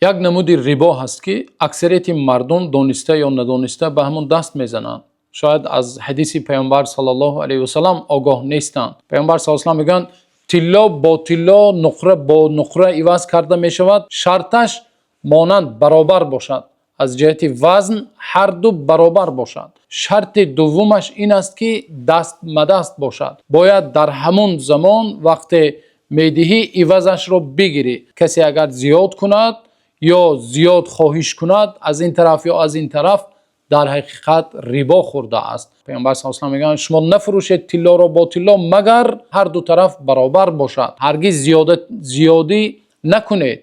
یک نمودی ریبا هست که اکثریت مردم دانسته یا ندانسته به همون دست میزنند. شاید از حدیث پیامبر صلی الله علیه و سلم آگاه نیستند. پیامبر صلی الله علیه و سلم میگن طلا با طلا، نقره با نقره عوض کرده می شود، شرطش مانند برابر باشد، از جهت وزن هر دو برابر باشد. شرط دومش این است که دست مدست باشد. باید در همون زمان وقت میدهی عوضش رو بگیری. کسی اگر زیاد کند یا زیاد خواهش کند از این طرف یا از این طرف، در حقیقت ریبا خورده است. پیامبر صلی الله علیه و آله میگن شما نفروشید طلا را با طلا مگر هر دو طرف برابر باشد. هرگز زیادی نکنید،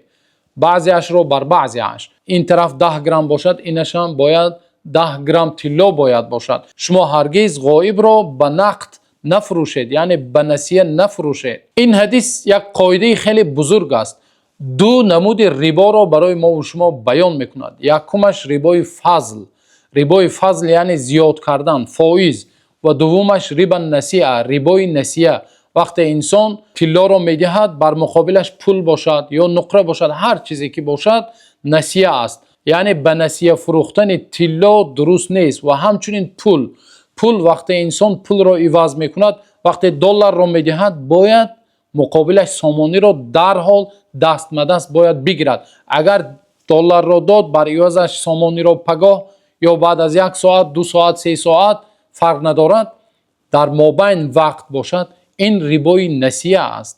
بعضیش رو بر بعضیش. این طرف 10 گرم باشد، اینش هم باید 10 گرم طلا باید باشد. شما هرگز غایب را به نقد نفروشید، یعنی به نسیه نفروشید. این حدیث یک قاعده خیلی بزرگ است. دو نمود ریبا را برای ما و شما بیان میکند. یکمش ریبای فضل. ریبای فضل یعنی زیاد کردن، فایز. و دومش ریبا نسیه، ریبای نسیه. وقتی انسان طلا را میدهد بر مقابلش پول باشد یا نقره باشد، هر چیزی که باشد نسیه است. یعنی به نسیه فروختن طلا درست نیست. و همچنین پول وقتی انسان پول را عوض میکند، وقتی دلار را میدهد باید مقابلش سامانی را در حال دستمدست باید بگیرد. اگر دلار را داد بر عوضش سامانی را پگاه یا بعد از 1 ساعت 2 ساعت 3 ساعت فرق ندارد، در مابین وقت باشد، این ریبای نسیه است.